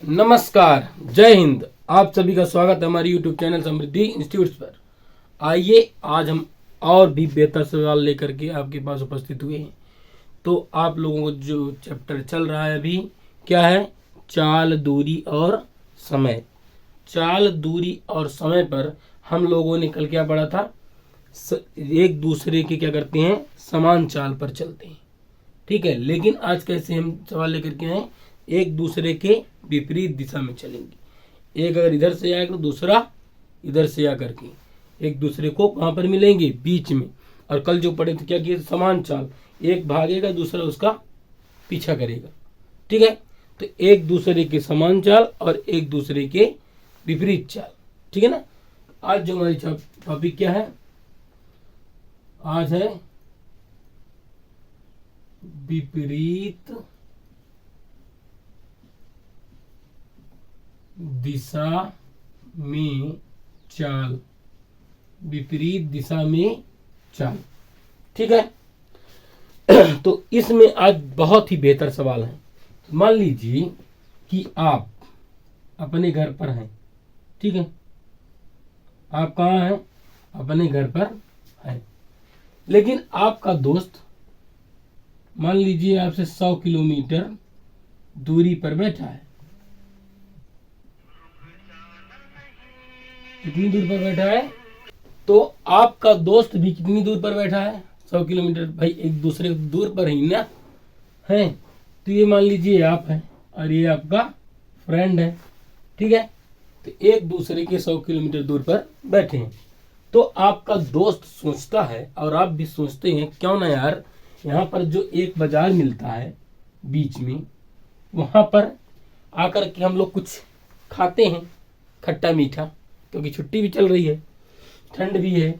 नमस्कार, जय हिंद। आप सभी का स्वागत है हमारे YouTube चैनल समृद्धि इंस्टीट्यूट पर। आइए आज हम और भी बेहतर सवाल लेकर के आपके पास उपस्थित हुए हैं। तो आप लोगों को जो चैप्टर चल रहा है अभी क्या है, चाल, दूरी और समय। चाल, दूरी और समय पर हम लोगों ने कल क्या पढ़ा था, एक दूसरे के क्या करते हैं, समान चाल पर चलते हैं। ठीक है, लेकिन आज कैसे हम सवाल लेकर के आए, एक दूसरे के विपरीत दिशा में चलेंगे। एक अगर इधर से आएगा तो दूसरा इधर से आकर के एक दूसरे को कहाँ पर मिलेंगे, बीच में। और कल जो पढ़े थे क्या किए, समान चाल, एक भागेगा दूसरा उसका पीछा करेगा। ठीक है, तो एक दूसरे के समान चाल और एक दूसरे के विपरीत चाल। ठीक है ना। आज जो हमारी टॉपिक क्या है, आज है विपरीत दिशा में चाल। विपरीत दिशा में चाल। ठीक है। तो इसमें आज बहुत ही बेहतर सवाल है। मान लीजिए कि आप अपने घर पर हैं। ठीक है, आप कहाँ हैं, अपने घर पर हैं, लेकिन आपका दोस्त मान लीजिए आपसे 100 किलोमीटर दूरी पर बैठा है। कितनी दूर पर बैठा है, तो आपका दोस्त भी कितनी दूर पर बैठा है, 100 किलोमीटर। भाई एक दूसरे दूर पर ही ना है। तो ये मान लीजिए आप हैं और ये आपका फ्रेंड है। ठीक है, तो एक दूसरे के 100 किलोमीटर दूर पर बैठे हैं। तो आपका दोस्त सोचता है और आप भी सोचते हैं, क्यों ना यार, यहाँ पर जो एक बाजार मिलता है बीच में, वहां पर आकर के हम लोग कुछ खाते हैं, खट्टा मीठा, क्योंकि छुट्टी भी चल रही है, ठंड भी है।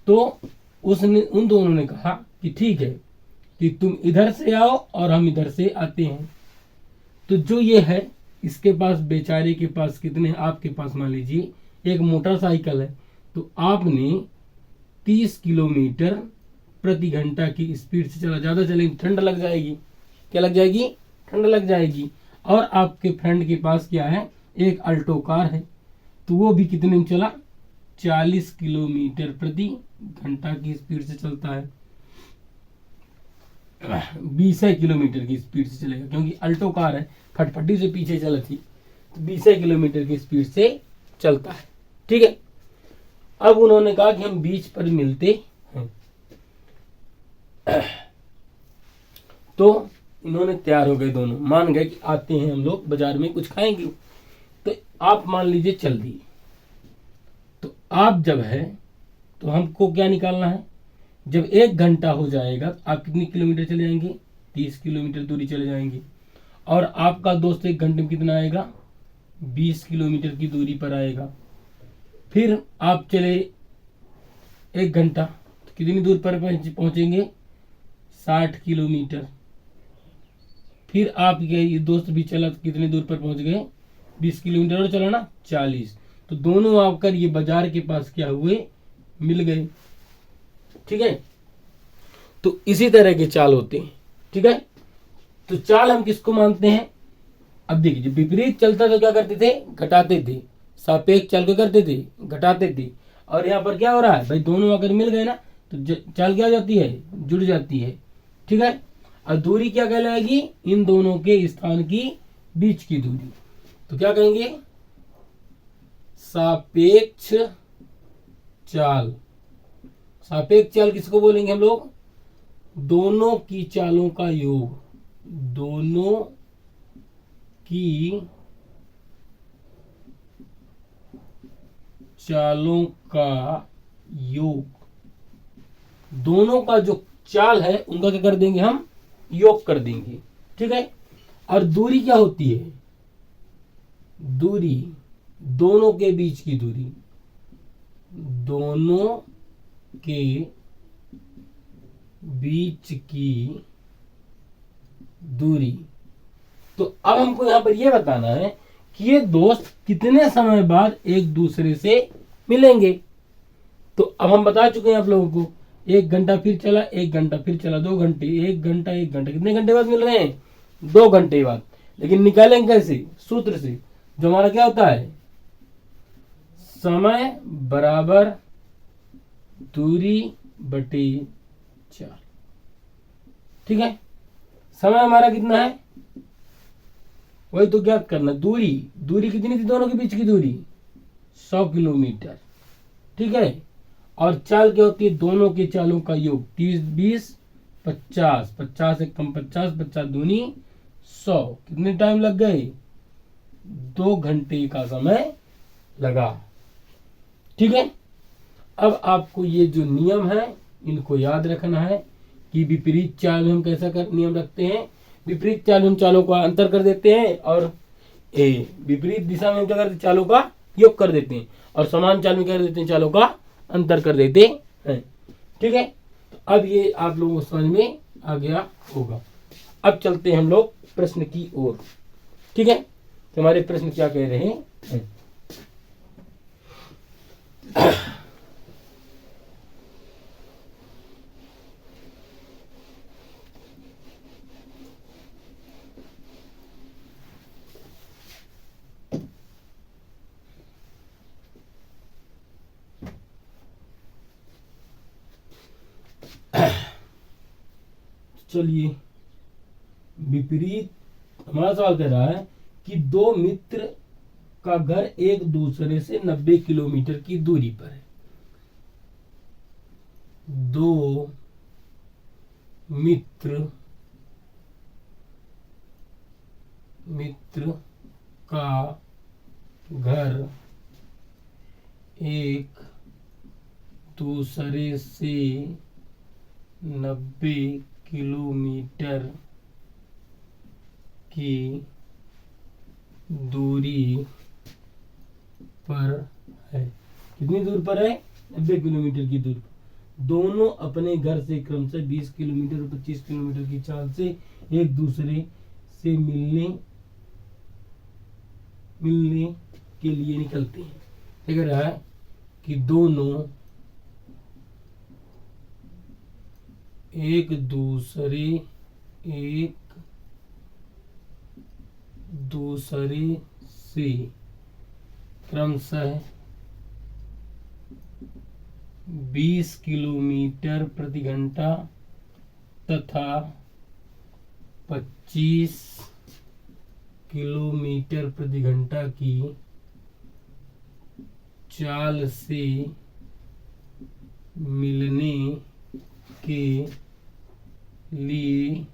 तो उन दोनों ने कहा कि ठीक है कि तुम इधर से आओ और हम इधर से आते हैं। तो जो ये है, इसके पास, बेचारे के पास कितने, आपके पास मान लीजिए एक मोटरसाइकिल है, तो आपने 30 किलोमीटर प्रति घंटा की स्पीड से चला। ज़्यादा चलेंगे ठंड लग जाएगी। क्या लग जाएगी, ठंड लग जाएगी। और आपके फ्रेंड के पास क्या है, एक अल्टो कार है, तो वो भी कितने में चला, 40 किलोमीटर प्रति घंटा की स्पीड से चलता है। 20 किलोमीटर की स्पीड से चलेगा, क्योंकि अल्टो कार है, फटफटी से पीछे चली थी, तो 20 किलोमीटर की स्पीड से चलता है। ठीक है, अब उन्होंने कहा कि हम बीच पर मिलते हैं। तो इन्होंने तैयार हो गए, दोनों मान गए कि आते हैं हम लोग, बाजार में कुछ खाएंगे। तो आप मान लीजिए चल दिए। तो आप जब है, तो हमको क्या निकालना है, जब 1 घंटा हो जाएगा आप कितनी किलोमीटर चले जाएंगे, 30 किलोमीटर दूरी चले जाएंगे। और आपका दोस्त 1 घंटे में कितना आएगा, 20 किलोमीटर की दूरी पर आएगा। फिर आप चले 1 घंटा, तो कितनी दूर पर पहुंचेंगे, 60 किलोमीटर। फिर आप ये दोस्त भी चला, तो कितनी दूर पर पहुंच गए, 20 किलोमीटर और चला ना, 40। तो दोनों आकर ये बाजार के पास क्या हुए, मिल गए। ठीक है, तो इसी तरह के चाल होते हैं। ठीक है, तो चाल हम किसको मानते हैं, अब देखिए, जब विपरीत चलता तो क्या करते थे, घटाते थे। सापेक्ष चाल को करते थे, घटाते थे। और यहाँ पर क्या हो रहा है भाई, दोनों अगर मिल गए ना, तो चाल क्या हो जाती है, जुड़ जाती है। ठीक है, और दूरी क्या कहलाएगी, इन दोनों के स्थान की बीच की दूरी। तो क्या कहेंगे, सापेक्ष चाल। सापेक्ष चाल किसको बोलेंगे हम लोग, दोनों की चालों का योग। दोनों की चालों का योग। दोनों का जो चाल है उनका क्या कर देंगे, हम योग कर देंगे। ठीक है, और दूरी क्या होती है, दूरी दोनों के बीच की दूरी। दोनों के बीच की दूरी। तो अब हमको यहां पर यह बताना है कि ये दोस्त कितने समय बाद एक दूसरे से मिलेंगे। तो अब हम बता चुके हैं आप लोगों को, 1 घंटा फिर चला, 1 घंटा फिर चला, 2 घंटे, 1 घंटा 1 घंटा, कितने घंटे बाद मिल रहे हैं, 2 घंटे बाद। लेकिन निकालेंगे कैसे? सूत्र से, जो हमारा क्या होता है, समय बराबर दूरी बटे 4। ठीक है, समय हमारा कितना है, वही तो ज्ञात करना। दूरी, दूरी कितनी थी दोनों के बीच की दूरी? 100 किलोमीटर। ठीक है, और चाल क्या होती है? दोनों के चालों का योग। 30 20 50, 50 से कम 50, 50 दूनी 100। कितने टाइम लग गए? 2 घंटे का समय लगा। ठीक है, अब आपको ये जो नियम है इनको याद रखना है कि विपरीत चाल में हम कैसा नियम रखते हैं। विपरीत चाल में हम चालों का अंतर कर देते हैं, और विपरीत दिशा में हम क्या करते हैं? चालों का योग कर देते हैं, और समान चाल में क्या कर देते हैं? चालों का अंतर कर देते हैं। ठीक है, तो अब ये आप लोगों को समझ में आ गया होगा। अब चलते हैं हम लोग प्रश्न की ओर। ठीक है, तो हमारे प्रश्न क्या कह रहे हैं? चलिए, विपरीत हमारा सवाल कह रहा है कि दो मित्र का घर एक दूसरे से 90 किलोमीटर की दूरी पर है। दो मित्र का घर एक दूसरे से 90 किलोमीटर की दूरी पर है। कितनी दूर पर है? 90 किलोमीटर की दूरी पर। दोनों अपने घर से क्रमशः 20 किलोमीटर और 25 किलोमीटर की चाल से एक दूसरे से मिलने के लिए निकलते हैं। कह रहा है कि दोनों एक दूसरे से क्रमशः 20 किलोमीटर प्रति घंटा तथा 25 किलोमीटर प्रति घंटा की चाल से मिलने के लिए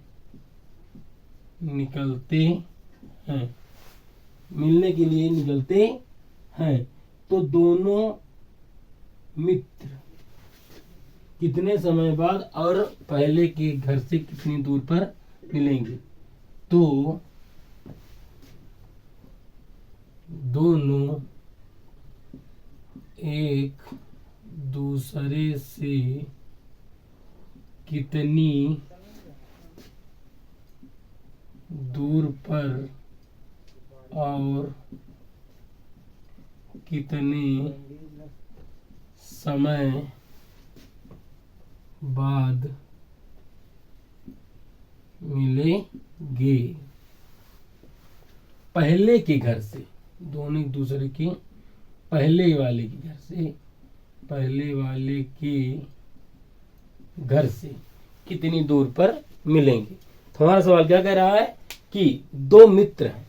निकलते हैं। मिलने के लिए निकलते हैं। तो दोनों मित्र कितने समय बाद और पहले के घर से कितनी दूर पर मिलेंगे? तो दोनों एक दूसरे से कितनी दूर पर और कितने समय बाद मिलेंगे? पहले के घर से, दोनों एक दूसरे के पहले वाले के घर से कितनी दूर पर मिलेंगे? तो हमारा सवाल क्या कह रहा है कि दो मित्र हैं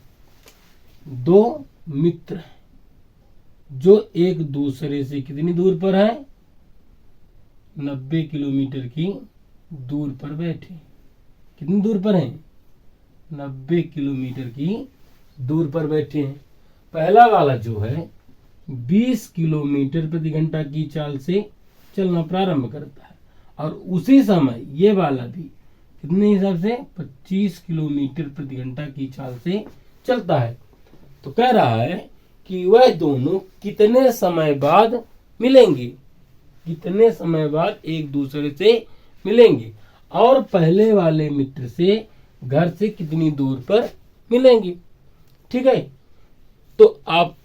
जो एक दूसरे से कितनी दूर पर है? 90 किलोमीटर की दूर पर बैठे। कितनी दूर पर हैं? 90 किलोमीटर की दूर पर बैठे हैं। पहला वाला जो है 20 किलोमीटर प्रति घंटा की चाल से चलना प्रारंभ करता है, और उसी समय ये वाला भी कितने हिसाब से? 25 किलोमीटर प्रति घंटा की चाल से चलता है। तो कह रहा है कि वह दोनों कितने समय बाद मिलेंगे? कितने समय बाद एक दूसरे से मिलेंगे, और पहले वाले मित्र से घर से कितनी दूर पर मिलेंगे? ठीक है, तो आप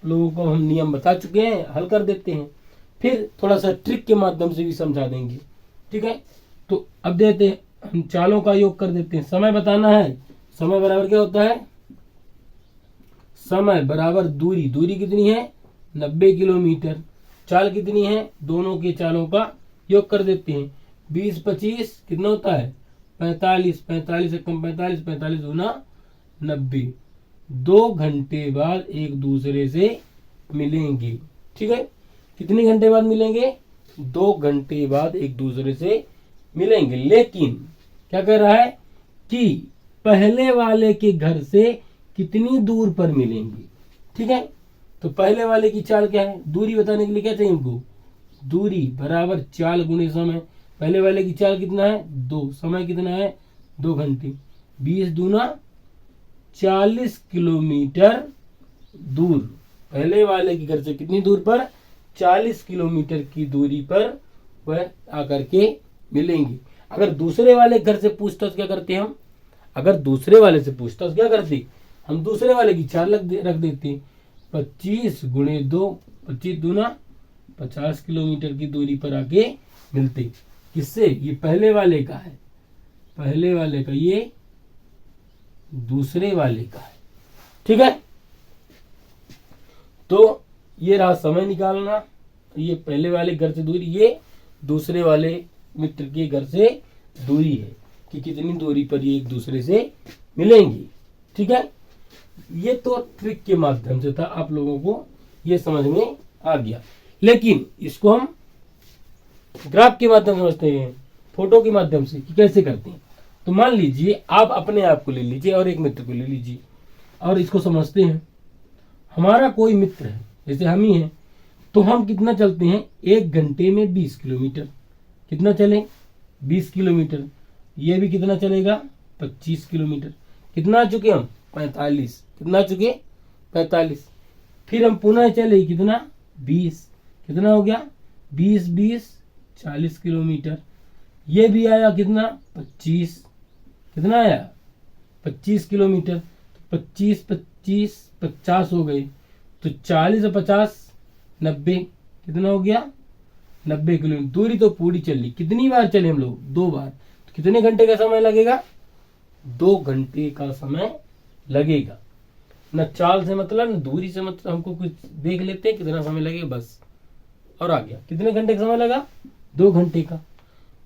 लोगों को हम नियम बता चुके हैं, हल कर देते हैं, फिर थोड़ा सा ट्रिक के माध्यम से भी समझा देंगे। ठीक है, तो अब देते हैं हम चालों का योग कर देते हैं। समय बताना है, समय बराबर क्या होता है, समय बराबर दूरी, दूरी कितनी है 90 किलोमीटर, चाल कितनी है, दोनों के चालों का योग कर देते हैं, 20-25 कितना होता है 45, 45 एकम 45, 45 गुना 90, 2 घंटे बाद एक दूसरे से मिलेंगे। ठीक है, कितने घंटे बाद मिलेंगे, 2 घंटे बाद एक दूसरे से मिलेंगे। लेकिन क्या कह रहा है कि पहले वाले के घर से कितनी दूर पर मिलेंगे। ठीक है, तो पहले वाले की चाल क्या है, दूरी बताने के लिए क्या चाहिए हमको, दूरी बराबर चाल गुणे समय। पहले वाले की चाल कितना है 2, समय कितना है 2 घंटे, 20 दूना 40 किलोमीटर दूर, पहले वाले के घर से कितनी दूर पर 40 किलोमीटर की दूरी पर वह आकर के मिलेंगे। अगर दूसरे वाले घर से पूछताछ क्या करते हम, अगर दूसरे वाले से पूछताछ क्या करते, हम दूसरे वाले की चाल रख देते, 25 गुणे 2, 25 दूना 50 किलोमीटर की दूरी पर आके मिलते। किससे, ये पहले वाले का है, पहले वाले का, ये दूसरे वाले का है। ठीक है, तो ये रहा समय निकालना, ये पहले वाले घर से दूरी, ये दूसरे वाले मित्र के घर से दूरी है कि कितनी दूरी पर ये एक दूसरे से मिलेंगे। ठीक है, ये तो ट्रिक के माध्यम से था, आप लोगों को ये समझ में आ गया। लेकिन इसको हम ग्राफ के माध्यम से समझते हैं, फोटो के माध्यम से कि कैसे करते हैं। तो मान लीजिए आप अपने आप को ले लीजिए और एक मित्र को ले लीजिए और इसको समझते हैं। हमारा कोई मित्र है, जैसे हम ही हैं, तो हम कितना चलते हैं 1 घंटे में 20 किलोमीटर, कितना चले 20 किलोमीटर, ये भी कितना चलेगा 25 किलोमीटर, कितना चुके हम 45, कितना चुके 45, फिर हम पुनः चले कितना 20, कितना हो गया 20 40 किलोमीटर, ये भी आया कितना 25, कितना आया 25 किलोमीटर, 25 25 50 हो गए, तो 40 और 50 90, कितना हो गया 90 किलोमीटर। दूरी तो पूरी चली, कितनी बार चले हम लोग 2 बार, तो कितने घंटे का समय लगेगा 2 घंटे का समय लगेगा। न चाल से मतलब न दूरी से मतलब, हमको कुछ देख लेते हैं कितना समय लगेगा बस, और आ गया। कितने घंटे का समय लगा 2 घंटे का।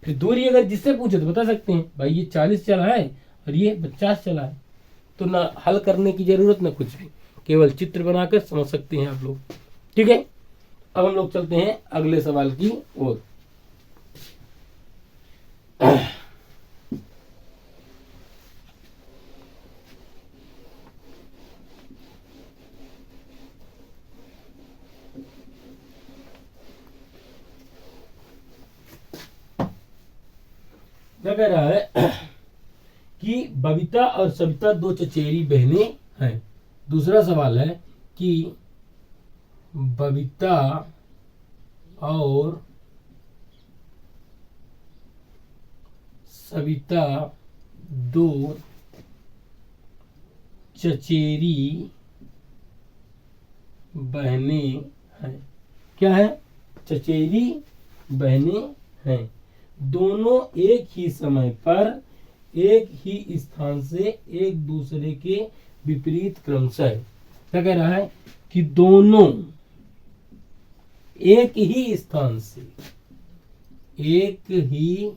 फिर दूरी अगर जिससे पूछे तो बता सकते हैं भाई ये 40 चला है और ये 50 चला है, तो ना हल करने की जरूरत ना कुछ भी, केवल चित्र बनाकर समझ सकते हैं आप लोग। ठीक है, अब हम लोग चलते हैं अगले सवाल की ओर। क्या कह रहा है कि बबीता और सविता 2 चचेरी बहनें हैं। दूसरा सवाल है कि बबीता और सविता 2 चचेरी बहनें हैं। क्या है, चचेरी बहनें हैं, दोनों एक ही समय पर एक ही स्थान से एक दूसरे के विपरीत क्रम से। क्या कह रहा है कि दोनों एक ही स्थान से, एक ही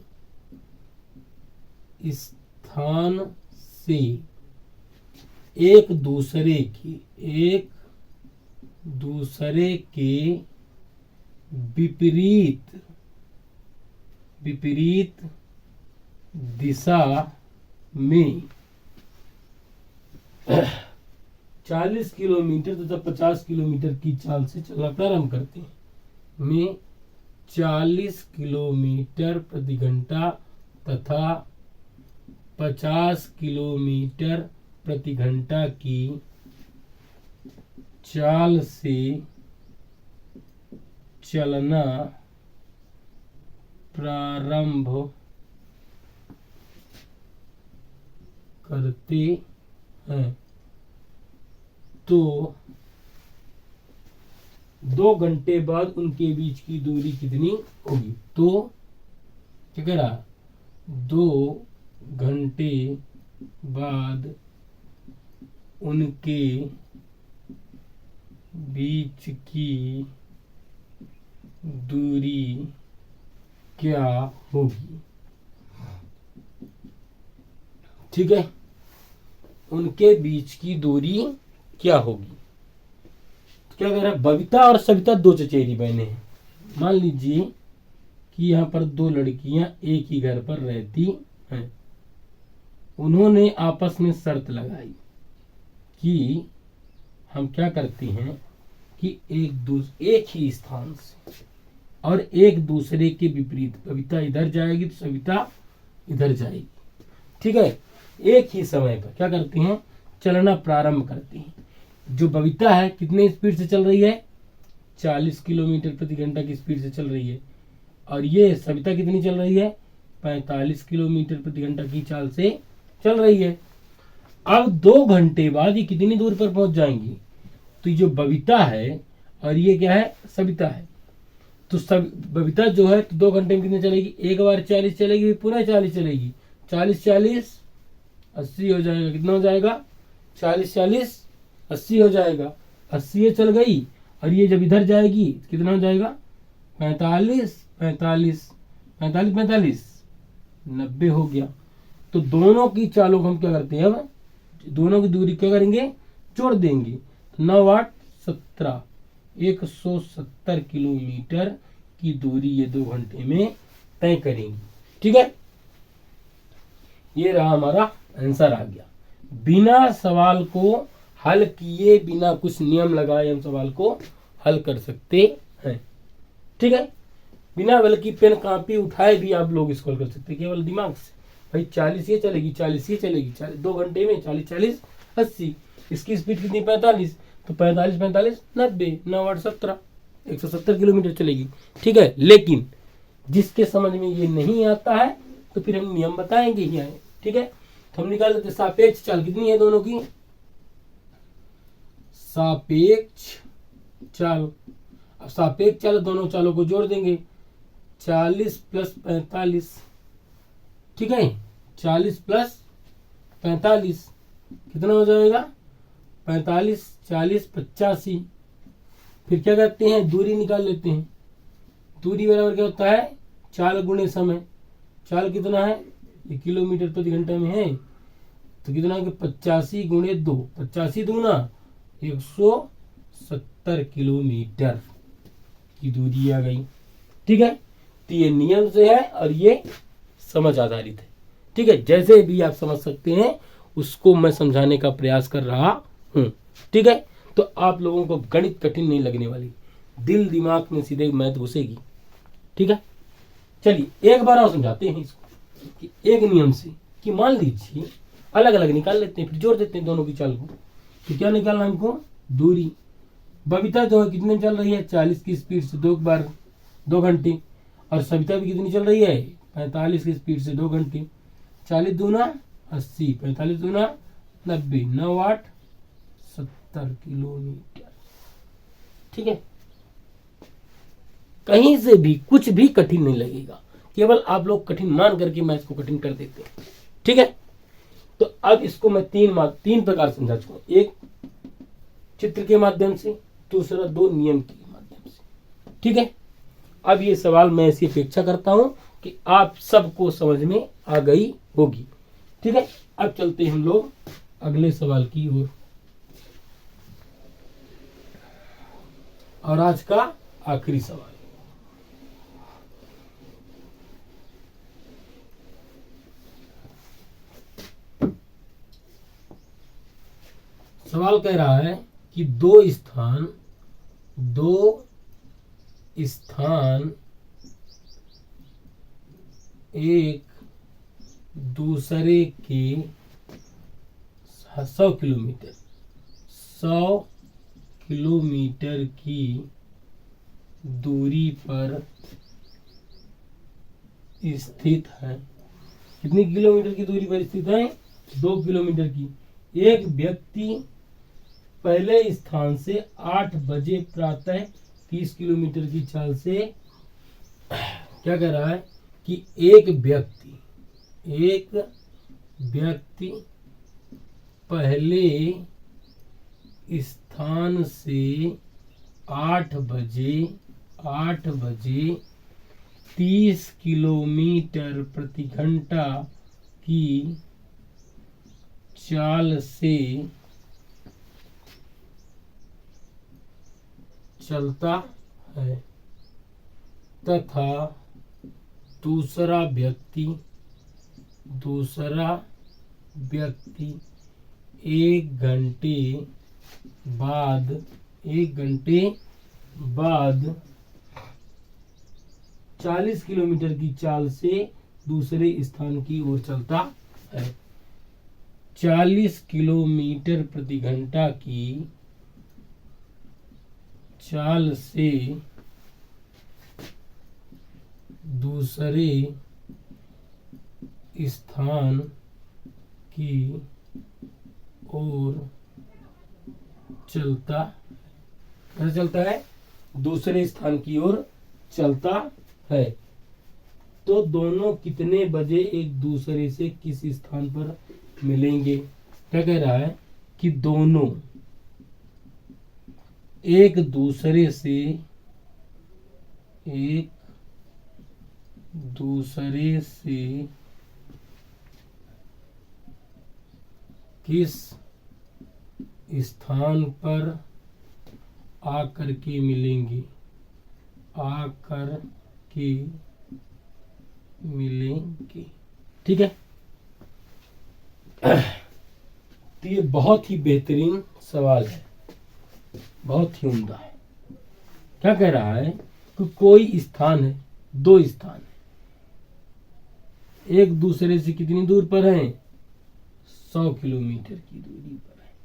स्थान से एक दूसरे के विपरीत दिशा में 40 किलोमीटर तथा 50 किलोमीटर की चाल से चलना प्रारंभ करते हैं। में 40 किलोमीटर प्रति घंटा तथा 50 किलोमीटर प्रति घंटा की चाल से चलना प्रारंभ करते हैं, तो 2 घंटे बाद उनके बीच की दूरी कितनी होगी। तो क्या कह रहा, 2 घंटे बाद उनके बीच की दूरी क्या होगी। ठीक है, उनके बीच की दूरी क्या होगी। क्या कह रहा है, बबीता और सविता दो चचेरी बहनें हैं। मान लीजिए कि यहाँ पर दो लड़कियां एक ही घर पर रहती हैं। उन्होंने आपस में शर्त लगाई कि हम क्या करते हैं कि एक ही स्थान से और एक दूसरे के विपरीत, बबीता इधर जाएगी तो सविता इधर जाएगी। ठीक है, एक ही समय पर क्या करती हैं, चलना प्रारंभ करती हैं। जो बबीता है कितने स्पीड से चल रही है, 40 किलोमीटर प्रति घंटा की स्पीड से चल रही है। और ये सविता कितनी चल रही है, 45 किलोमीटर प्रति घंटा की चाल से चल रही है। अब 2 घंटे बाद ये कितनी दूर पर पहुंच जाएंगी। तो ये जो बबीता है और ये क्या है, सविता है। तो बबीता जो है तो 2 घंटे में कितने चलेगी, एक बार 40 चलेगी, पुनः 40 चलेगी। 40 80 हो जाएगा। कितना हो जाएगा, 40 80 हो जाएगा। 80 ये चल गई और ये जब इधर जाएगी कितना हो जाएगा, 45 90 हो गया। तो दोनों की चालों को हम क्या करते हैं, अब दोनों की दूरी क्या करेंगे, जोड़ देंगे। 9 8 17 170 किलोमीटर की दूरी ये 2 घंटे में तय करेंगी। ठीक है, ये रहा हमारा आंसर आ गया। बिना सवाल को हल किए, बिना कुछ नियम लगाए हम सवाल को हल कर सकते हैं। ठीक है, बिना बल्कि पेन कापी उठाए भी आप लोग इसको हल कर सकते हैं, केवल दिमाग से। भाई 40 ये चलेगी, 40 ये चलेगी, 2 घंटे में 40 80। इसकी स्पीड कितनी, 45। तो 45 90 9 8 17 170 किलोमीटर चलेगी। ठीक है, लेकिन जिसके समझ में ये नहीं आता है तो फिर हम नियम बताएंगे ही आए। ठीक है, तो हम निकाल लेते सापेक्ष चाल कितनी है दोनों की, सापेक्ष चाल। अब सापेक्ष चाल दोनों चालों को जोड़ देंगे, 40 + 45। ठीक है, 40 + 45 कितना हो जाएगा, 45 40 85। फिर क्या करते हैं, दूरी निकाल लेते हैं। दूरी बराबर क्या होता है, चाल गुणे समय। चाल कितना है, ये किलोमीटर प्रति घंटा में है, तो कितना हो गया, 85 × 2, 85 दूना 170 किलोमीटर की दूरी आ गई। ठीक है, तो ये नियम से है और ये समझ आधारित है। ठीक है, जैसे भी आप समझ सकते हैं उसको मैं समझाने का प्रयास कर रहा हूं। ठीक है, तो आप लोगों को गणित कठिन नहीं लगने वाली, दिल दिमाग में सीधे मैथ घुसेगी। ठीक है, चलिए एक बार और समझाते हैं इसको कि एक नियम से, कि मान लीजिए अलग अलग निकाल लेते हैं, फिर जोड़ देते हैं दोनों की चाल को। तो क्या निकालना हमको, दूरी। बबीता जो है कितने चल रही है, 40 की स्पीड से 2 घंटे। और सविता भी कितनी चल रही है, 45 की स्पीड से 2 घंटे। 40 दूना 80, 45 दूना 90, 9 8 70 किलोमीटर। ठीक है, कहीं से भी कुछ भी कठिन नहीं लगेगा, केवल आप लोग कठिन मान करके मैथ को कठिन कर देते हैं। ठीक है, तो अब इसको मैं 3 प्रकार समझा चुका हूं, एक चित्र के माध्यम से, दूसरा 2 नियम के माध्यम से। ठीक है, अब ये सवाल मैं ऐसी अपेक्षा करता हूं कि आप सबको समझ में आ गई होगी। ठीक है, अब चलते हैं हम लोग अगले सवाल की ओर, और आज का आखिरी सवाल। सवाल कह रहा है कि दो स्थान एक दूसरे के 100 किलोमीटर की दूरी पर स्थित है। कितनी किलोमीटर की दूरी पर स्थित है, 2 किलोमीटर की। एक व्यक्ति पहले स्थान से 8 बजे प्रातः 30 किलोमीटर की चाल से, क्या कह रहा है कि एक व्यक्ति पहले स्थान से 8 बजे 30 किलोमीटर प्रति घंटा की चाल से चलता है तथा दूसरा व्यक्ति 1 घंटे बाद 40 किलोमीटर की चाल से दूसरे स्थान की ओर चलता है। 40 किलोमीटर प्रति घंटा की चाल से दूसरे स्थान की ओर चलता है, दूसरे स्थान की ओर चलता है। तो दोनों कितने बजे एक दूसरे से किस स्थान पर मिलेंगे? क्या कह रहा है कि दोनों एक दूसरे से किस स्थान पर आकर के मिलेंगे। ठीक है। तो ये बहुत ही बेहतरीन सवाल है, बहुत ही उम्दा है। क्या कह रहा है कि कोई स्थान है, 2 स्थान है, एक दूसरे से कितनी दूर पर है? 100 किलोमीटर की दूरी पर है।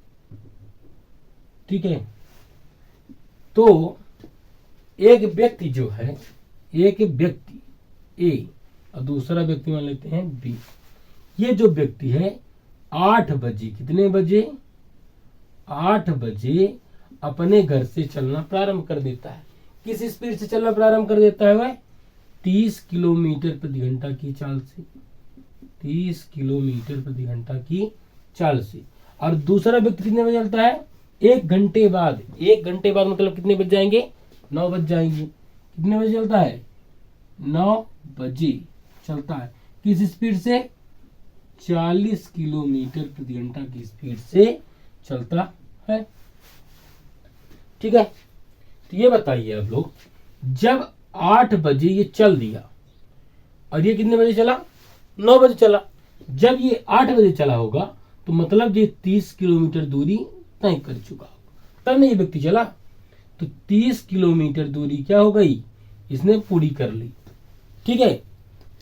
ठीक है। तो एक व्यक्ति जो है, एक व्यक्ति ए और दूसरा व्यक्ति मान लेते हैं बी। ये जो व्यक्ति है 8 बजे, कितने बजे? 8 बजे अपने घर से चलना प्रारंभ कर देता है। किस स्पीड से चलना प्रारंभ कर देता है वह? 30 किलोमीटर प्रति घंटा की चाल से। 30 किलोमीटर प्रति घंटा की चाल से। और दूसरा व्यक्ति कितने बजे चलता है? 1 घंटे बाद। 1 घंटे बाद मतलब कितने बज जाएंगे? 9 बज जाएंगे। कितने बजे चलता है? 9 बजे चलता है। किस स्पीड से? 40 किलोमीटर प्रति घंटा की स्पीड से चलता है। ठीक है। तो ये बताइए आप लोग, जब 8 बजे ये चल दिया और ये कितने बजे चला? 9 बजे चला। जब ये 8 बजे चला होगा तो मतलब ये 30 किलोमीटर दूरी तय कर चुका होगा, तब नहीं ये व्यक्ति चला। तो 30 किलोमीटर दूरी क्या हो गई? इसने पूरी कर ली। ठीक है।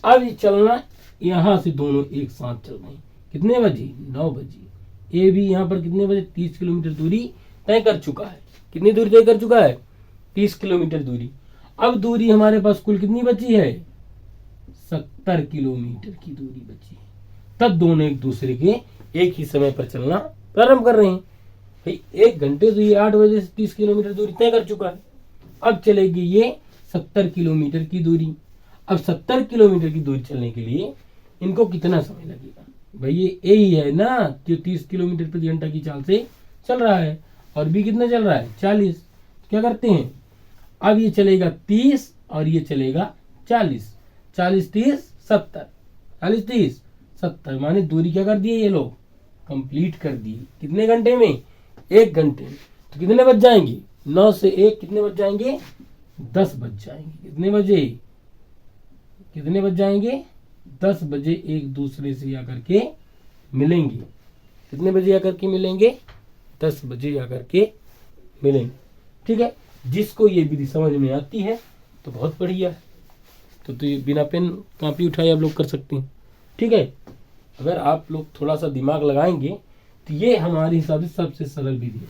अब ये चलना, यहां से दोनों एक साथ चल रहे हैं। कितने बजे? 9 बजे। ये भी यहाँ पर कितने बजे? 30 किलोमीटर दूरी तय कर चुका है। कितनी दूरी तय कर चुका है? 30 किलोमीटर दूरी। अब दूरी हमारे पास कुल कितनी बची है? 70 किलोमीटर की दूरी बची है। तब दोनों एक दूसरे के एक ही समय पर चलना प्रारंभ कर रहे हैं। भाई 1 घंटे तो ये 8 बजे से 30 किलोमीटर दूरी तय कर चुका है। अब चलेगी ये 70 किलोमीटर की दूरी। अब 70 किलोमीटर की दूरी चलने के लिए इनको कितना समय लगेगा? भाई ये यही है ना जो 30 किलोमीटर प्रति घंटा की चाल से चल रहा है, और भी कितना चल रहा है? 40। क्या करते हैं, अब ये चलेगा 30 और ये चलेगा 40। 40 30 70, 40 30 70, माने दूरी क्या कर दी है ये लोग? कंप्लीट कर दी। कितने घंटे में? 1 घंटे। तो कितने बज जाएंगे? 9 से 1 कितने बज जाएंगे? 10 बज जाएंगे। कितने बजे? कितने बज जाएंगे? 10 बजे एक दूसरे से आकर के मिलेंगे। कितने बजे आकर के मिलेंगे? 10 बजे आकर के मिलेंगे। ठीक है। जिसको ये विधि समझ में आती है तो बहुत बढ़िया है। तो ये बिना पेन कॉपी उठाए आप लोग कर सकते हैं। ठीक है। अगर आप लोग थोड़ा सा दिमाग लगाएंगे तो ये हमारे हिसाब से सबसे सरल विधि है,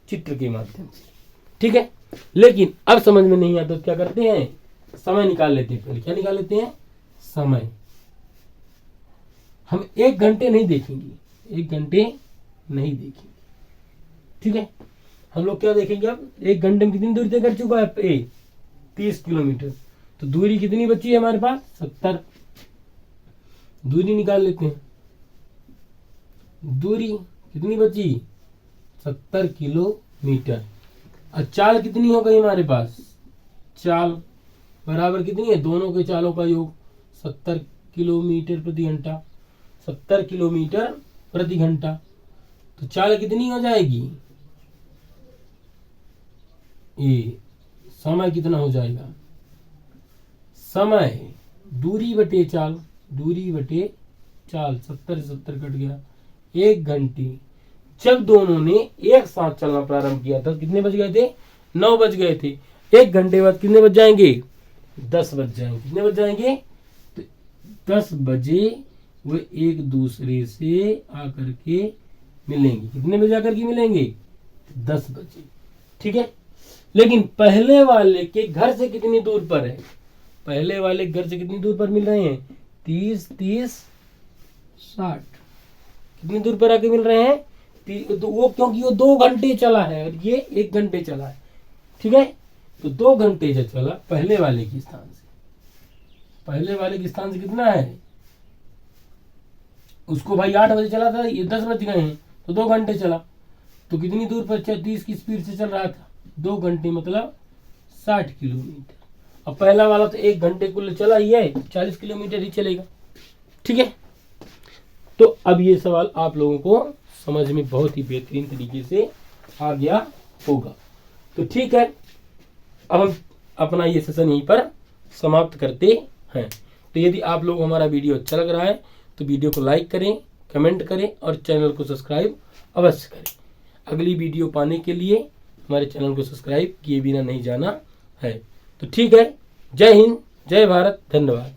चित्र के माध्यम से। ठीक है। लेकिन अब समझ में नहीं आता तो क्या करते हैं? समय निकाल लेते हैं। पहले क्या निकाल लेते हैं? समय। हम 1 घंटे नहीं देखेंगे, 1 घंटे नहीं देखेंगे। ठीक है। हम लोग क्या देखेंगे? अब 1 घंटे में कितनी दूरी तय कर चुका है? 30 किलोमीटर। तो दूरी कितनी बची है हमारे पास? 70। दूरी निकाल लेते हैं। दूरी कितनी बची? 70 किलोमीटर। और चाल कितनी हो गई हमारे पास, चाल बराबर कितनी है, दोनों के चालों का योग 70 किलोमीटर प्रति घंटा, 70 किलोमीटर प्रति घंटा। तो चाल कितनी हो जाएगी, ये समय कितना हो जाएगा, समय दूरी बटे चाल, दूरी बटे चाल, 70 से 70 कट गया, 1 घंटे। जब दोनों ने एक साथ चलना प्रारंभ किया था कितने बज गए थे, 9 बज गए थे। 1 घंटे बाद कितने बज जाएंगे, 10 बज जाएंगे। कितने बज जाएंगे, तो 10 बजे वे एक दूसरे से आकर के मिलेंगे। कितने बजे आकर के मिलेंगे, 10 बजे। ठीक है, लेकिन पहले वाले के घर से कितनी दूर पर है, पहले वाले घर से कितनी दूर पर मिल रहे हैं, 30 30 60, कितनी दूर पर आके मिल रहे हैं, तो वो क्योंकि वो 2 घंटे चला है और ये 1 घंटे चला है। ठीक है, तो 2 घंटे जो चला पहले वाले के स्थान से, पहले वाले के स्थान से कितना है, उसको भाई 8 बजे चला था, ये 10 बज गए हैं, तो 2 घंटे चला। तो कितनी दूर पर 30 की स्पीड से चल रहा था, 2 घंटे मतलब 60 किलोमीटर। अब पहला वाला तो 1 घंटे कुल चला ही है, 40 किलोमीटर ही चलेगा। ठीक है, तो अब ये सवाल आप लोगों को समझ में बहुत ही बेहतरीन तरीके से आ गया होगा। तो ठीक है, अब हम अपना ये सेशन यहीं पर समाप्त करते हैं। तो यदि आप लोग हमारा वीडियो अच्छा लग रहा है तो वीडियो को लाइक करें, कमेंट करें और चैनल को सब्सक्राइब अवश्य करें। अगली वीडियो पाने के लिए हमारे चैनल को सब्सक्राइब किए बिना नहीं जाना है। तो ठीक है, जय हिंद, जय भारत, धन्यवाद।